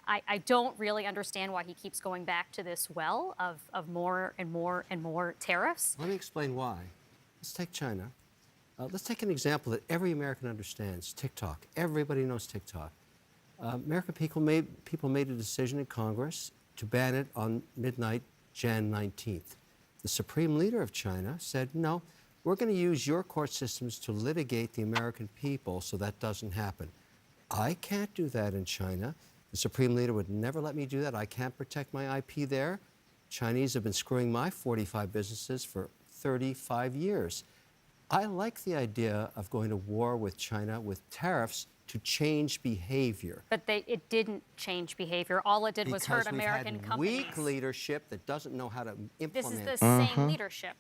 I don't really understand why he keeps going back to this well of more and more and more tariffs. Let me explain why. Let's take China. Let's take an example that every American understands, TikTok. Everybody knows TikTok. American people made a decision in Congress to ban it on midnight, Jan 19th. The supreme leader of China said, no, we're going to use your court systems to litigate the American people so that doesn't happen. I can't do that in China. The supreme leader would never let me do that. I can't protect my IP there. Chinese have been screwing my 45 businesses for 35 years. I like the idea of going to war with China with tariffs to change behavior. But it didn't change behavior. All it did was hurt American companies. Weak leadership that doesn't know how to implement. This is the same leadership.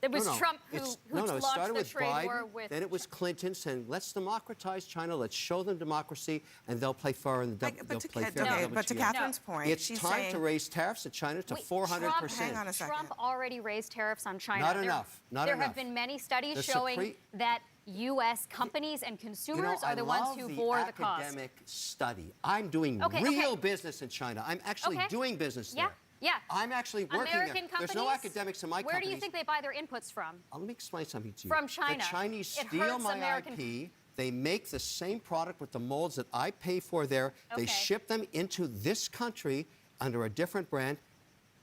It was Trump who it launched started the with trade Biden, war with... then it was Clinton saying, let's democratize China, let's show them democracy, and they'll play fair and they'll play fair. But to Catherine's point, it's time to raise tariffs at China to 400%. Hang on a second. Trump already raised tariffs on China. Not enough. There have been many studies showing that U.S. companies and consumers are the ones who bore the cost. Academic study. I'm doing real business in China. I'm actually doing business there. Yeah. I'm actually working American there. There's no academics in my company. Where do you think they buy their inputs from? Let me explain something to you. From China. The Chinese steal my IP. They make the same product with the molds that I pay for there. They ship them into this country under a different brand.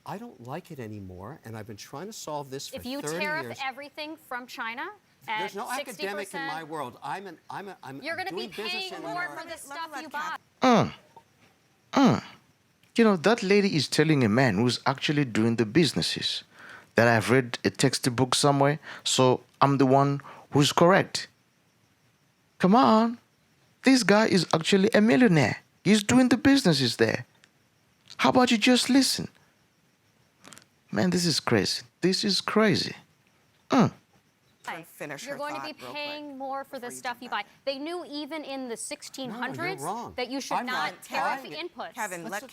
I don't like it anymore, and I've been trying to solve this for 30 years. If you tariff everything from China, there's no academic in my world. You're going to be paying more for the stuff you buy. You know, that lady is telling a man who's actually doing the businesses that I've read a textbook somewhere, so I'm the one who's correct. Come on. This guy is actually a millionaire. He's doing the businesses there. How about you just listen? Man, this is crazy. This is crazy. You're going to be paying more for the stuff you buy. They knew even in the 1600s that you should not tariff inputs. Kevin, let's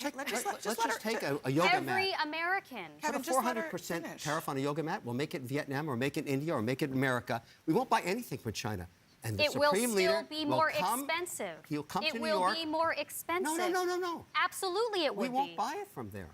just take a yoga mat. Every American. Put a 400% tariff on a yoga mat. We'll make it in Vietnam or make it in India or make it in America. We won't buy anything from China. And the Supreme Leader will still be more expensive. He'll come to New It York. will be more expensive. No. Absolutely it would be. We won't buy it from there.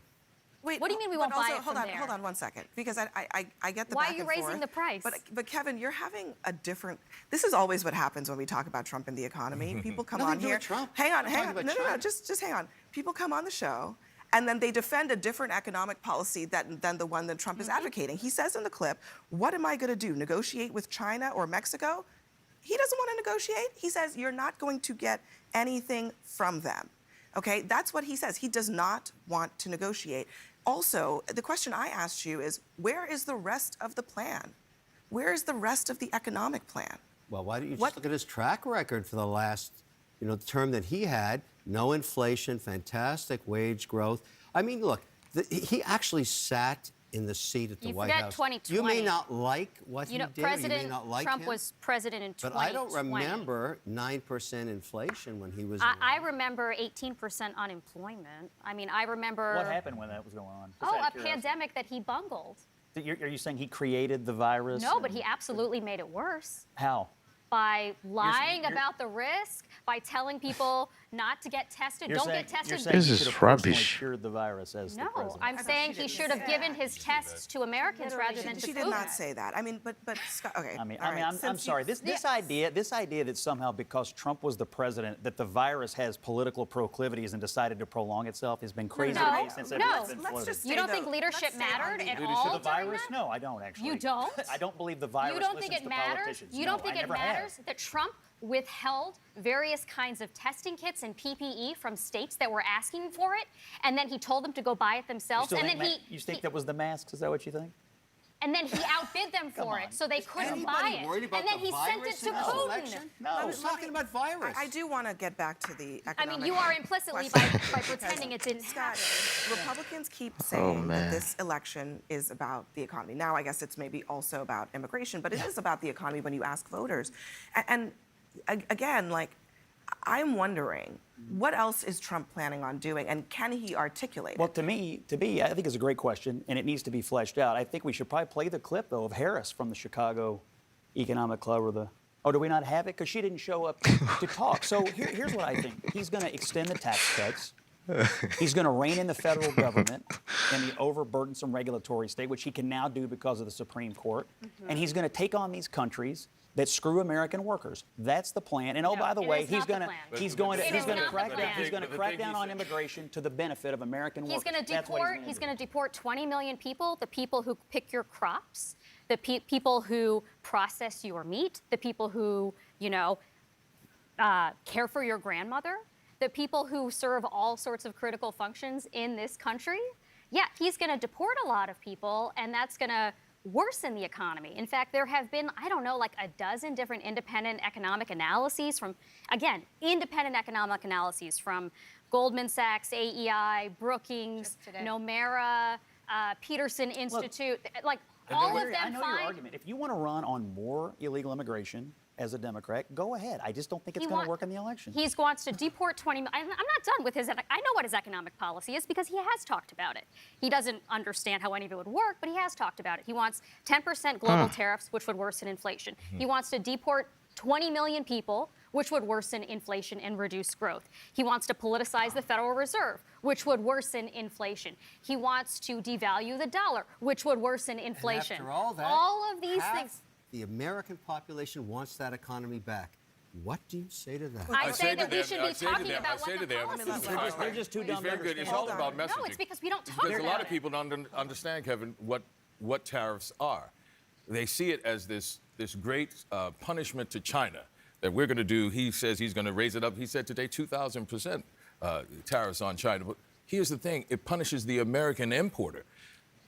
Wait, what do you mean we won't buy it from there? Hold on 1 second, because I get the Why back are you and raising forth, the price? But Kevin, you're having a different. This is always what happens when we talk about Trump and the economy. People come on here. Trump. Hang on. No. Just hang on. People come on the show, and then they defend a different economic policy than the one that Trump is advocating. He says in the clip, "What am I going to do? Negotiate with China or Mexico?" He doesn't want to negotiate. He says you're not going to get anything from them. Okay, that's what he says. He does not want to negotiate. Also, the question I asked you is, where is the rest of the plan? Where is the rest of the economic plan? Well, why don't you just look at his track record for the last, the term that he had? No inflation, fantastic wage growth. I mean, look, he actually sat in the seat at the White House. 2020. You may not like what he did. President you may not like Trump him, was president in 2020. But I don't remember 9% inflation when he was I remember 18% unemployment. I mean, I remember... What happened when that was going on? A pandemic that he bungled. Are you saying he created the virus? No, but he absolutely made it worse. How? By lying about the risk, by telling people not to get tested. Don't get tested. This is rubbish. Cured the virus as the president. I'm saying he should have given his tests to Americans rather than to Putin. She did not say that. I mean, but Scott, okay. I'm sorry. This idea that somehow because Trump was the president that the virus has political proclivities and decided to prolong itself has been crazy to me since it's been floated. You don't think leadership mattered at all? Leadership of the virus? No, I don't actually. You don't? I don't believe the virus. You don't think it matters? You don't think it matters that Trump withheld various kinds of testing kits and PPE from states that were asking for it, and then he told them to go buy it themselves. You think that was the masks? Is that what you think? And then he outbid them for it, so they couldn't buy it. And then he sent it to Putin. No, I was talking about virus. I do want to get back to the economic. I mean, you are implicitly by pretending it didn't happen. Republicans keep saying that this election is about the economy. Now, I guess it's maybe also about immigration, but it is about the economy when you ask voters. And again, I'm wondering, what else is Trump planning on doing, and can he articulate it? Well, to me, I think it's a great question, and it needs to be fleshed out. I think we should probably play the clip, though, of Harris from the Chicago Economic Club or do we not have it? Because she didn't show up to talk. So here's what I think. He's going to extend the tax cuts. He's going to rein in the federal government in the overburdensome regulatory state, which he can now do because of the Supreme Court. And he's going to take on these countries that screw American workers. That's the plan. And oh, by the way, he's going to crack down on immigration to the benefit of American workers. He's going to deport 20 million people, the people who pick your crops, the people who process your meat, the people who, care for your grandmother, the people who serve all sorts of critical functions in this country. Yeah, he's going to deport a lot of people, and that's going to worsen the economy. In fact, there have been, I don't know, like a dozen different independent economic analyses from, again, independent economic analyses from Goldman Sachs, AEI, Brookings, Nomura, Peterson Institute, all of them I know your argument. If you want to run on more illegal immigration as a Democrat, go ahead. I just don't think it's going to work in the election. He wants to deport 20 million. I'm not done with his, I know what his economic policy is because he has talked about it. He doesn't understand how any of it would work, but he has talked about it. He wants 10% global tariffs, which would worsen inflation. He wants to deport 20 million people, which would worsen inflation and reduce growth. He wants to politicize the Federal Reserve, which would worsen inflation. He wants to devalue the dollar, which would worsen inflation. And after all that, all of these things. The American population wants that economy back. What do you say to that? I say that we should be talking about what the policies are. They're just too dumb to very good. understand. It's all about messaging. No, it's because we don't talk Because about a lot of it. people don't understand, Kevin, what tariffs are. They see it as this great punishment to China that we're going to do. He says he's going to raise it up. He said today 2,000% tariffs on China. But here's the thing. It punishes the American importer.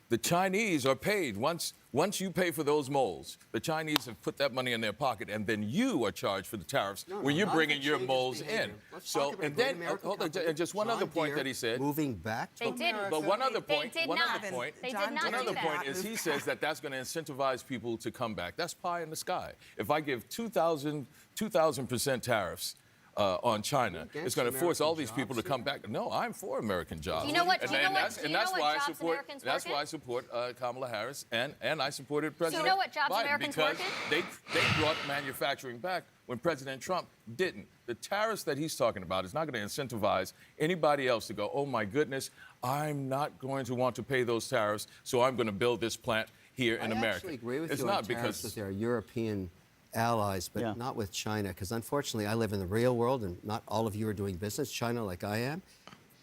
The Chinese are paid. Once you pay for those molds, the Chinese have put that money in their pocket, and then you are charged for the tariffs when you're bringing your molds in. So, and then, hold on, just one other point that he said. Moving back to They didn't. But one other point. They did One not. other point. They did not One do other that. point is he says that that's going to incentivize people to come back. That's pie in the sky. If I give 2,000% tariffs on China, it's going to force all these people to come back. No, I'm for American jobs. Do you know what? And Do you know what? that's Do you know why what I jobs support. Americans That's work why in? I support Kamala Harris, and I supported President you know what jobs Biden Americans because work they brought manufacturing back when President Trump didn't. The tariffs that he's talking about is not going to incentivize anybody else to go, oh my goodness, I'm not going to want to pay those tariffs, so I'm going to build this plant here in America. I actually agree with it's you not on tariffs because with our European allies, but not with China, because unfortunately I live in the real world and not all of you are doing business. China, like I am,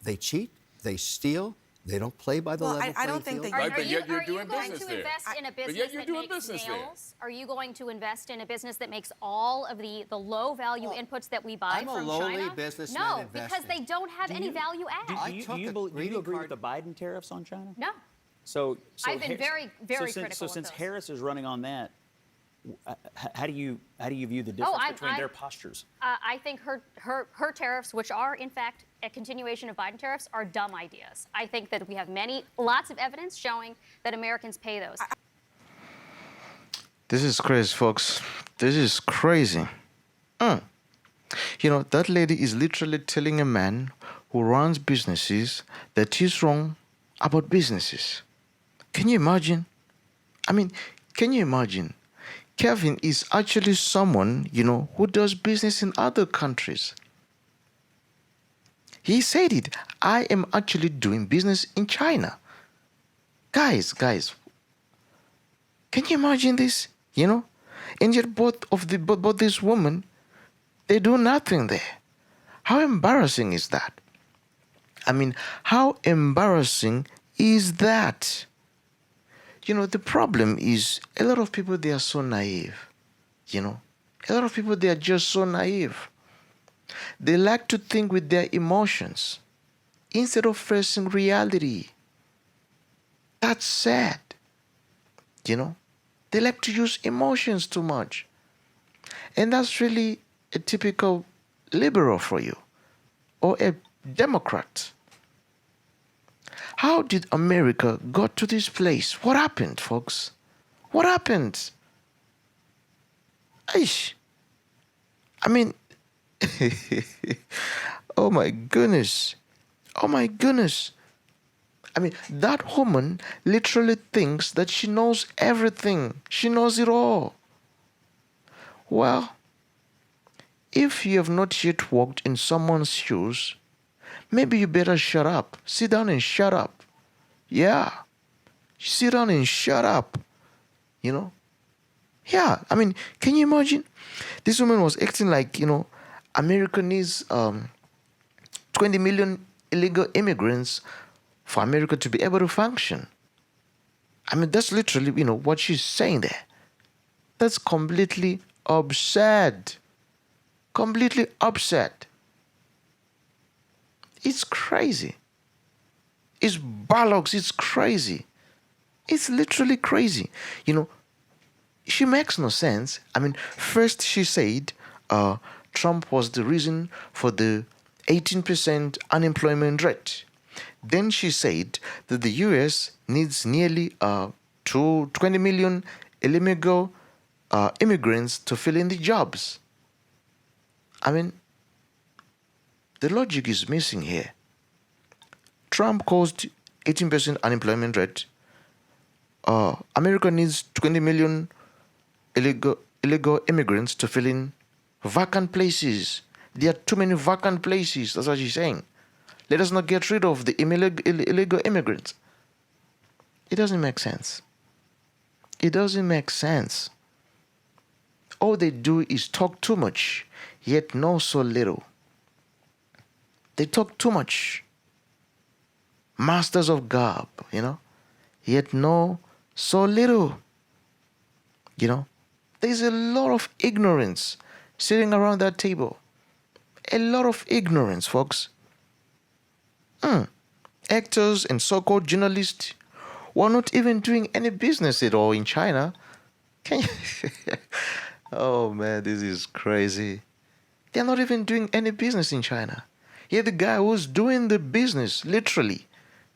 they cheat, they steal, they don't play by the level playing I don't think field. they- Right, but yet you're doing going business to there. invest in a But business yet you're that doing makes business there. nails? Are you going to invest in a business that makes all of the low-value inputs that we buy I'm a from lowly China? businessman No, investing. because they don't have any value add. I Do took you a agree green with the Biden tariffs on China? No. So I've been very, very critical So of since those. Harris is running on that, how do you view the difference between their postures? I think her tariffs, which are in fact a continuation of Biden tariffs, are dumb ideas. I think that we have lots of evidence showing that Americans pay those. This is crazy, folks. This is crazy. You know, that lady is literally telling a man who runs businesses that he's wrong about businesses. Can you imagine? I mean, can you imagine? Kevin is actually someone, you know, who does business in other countries. He said it. I am actually doing business in China. Guys, can you imagine this? You know? And yet both these women, they do nothing there. How embarrassing is that? I mean, how embarrassing is that? You know, the problem is a lot of people, they are so naive. You know? A lot of people, they are just so naive. They like to think with their emotions instead of facing reality. That's sad. You know? They like to use emotions too much. And that's really a typical liberal for you, or a Democrat. How did America got to this place? What happened, folks? What happened? Aish. I mean, oh my goodness. Oh my goodness. I mean, that woman literally thinks that she knows everything. She knows it all. Well, if you have not yet walked in someone's shoes, maybe you better shut up. Sit down and shut up. Yeah. Sit down and shut up. You know? Yeah. I mean, can you imagine? This woman was acting like, America needs 20 million illegal immigrants for America to be able to function. I mean, that's literally, what she's saying there. That's completely absurd. Completely absurd. It's crazy. It's bollocks. It's crazy. It's literally crazy. She makes no sense. I mean, first she said Trump was the reason for the 18% unemployment rate. Then she said that the U.S. needs nearly 20 million illegal immigrants to fill in the jobs. I mean, the logic is missing here. Trump caused 18% unemployment rate. America needs 20 million illegal immigrants to fill in vacant places. There are too many vacant places. That's what she's saying. Let us not get rid of the illegal immigrants. It doesn't make sense. It doesn't make sense. All they do is talk too much, yet know so little. They talk too much. Masters of garb, yet know so little. There's a lot of ignorance sitting around that table. A lot of ignorance, folks. Actors and so-called journalists were not even doing any business at all in China. Can you? Oh man, this is crazy. They're not even doing any business in China. Yet the guy who's doing the business, literally,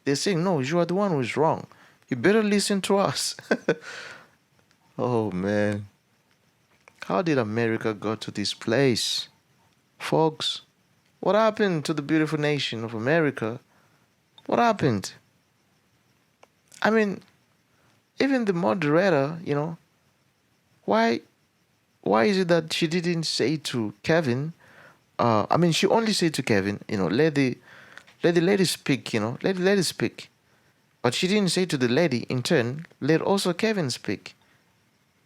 they're saying, no, you are the one who's wrong. You better listen to us. Oh man. How did America go to this place? Folks, what happened to the beautiful nation of America? What happened? I mean, even the moderator, why is it that she didn't say to Kevin, she only said to Kevin, let the lady speak, let the lady speak. But she didn't say to the lady, in turn, let also Kevin speak.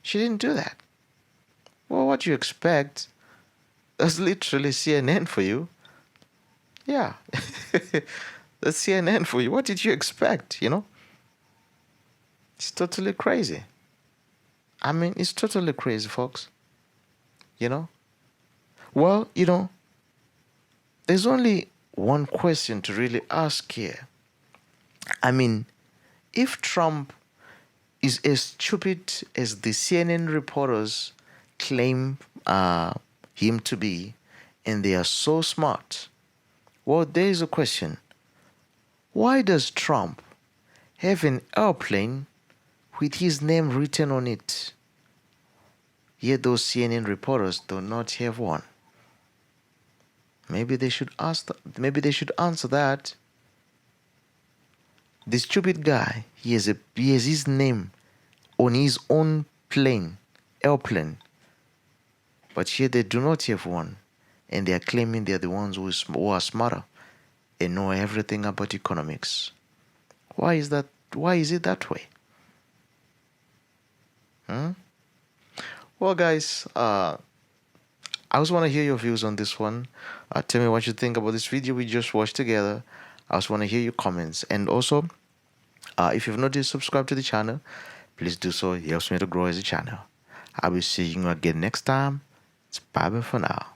She didn't do that. Well, what you expect? That's literally CNN for you. Yeah. That's CNN for you. What did you expect, It's totally crazy. I mean, it's totally crazy, folks. Well, there's only one question to really ask here. I mean, if Trump is as stupid as the CNN reporters claim him to be, and they are so smart, well, there is a question. Why does Trump have an airplane with his name written on it? Yet those CNN reporters do not have one. Maybe they should answer that. The stupid guy, he has his name on his own airplane. But here they do not have one. And they are claiming they are the ones who are smarter and know everything about economics. Why is that? Why is it that way? Well, guys, I just want to hear your views on this one. Tell me what you think about this video we just watched together. I just want to hear your comments. And also, if you've not yet subscribed to the channel, please do so. It helps me to grow as a channel. I'll be seeing you again next time. It's bye-bye for now.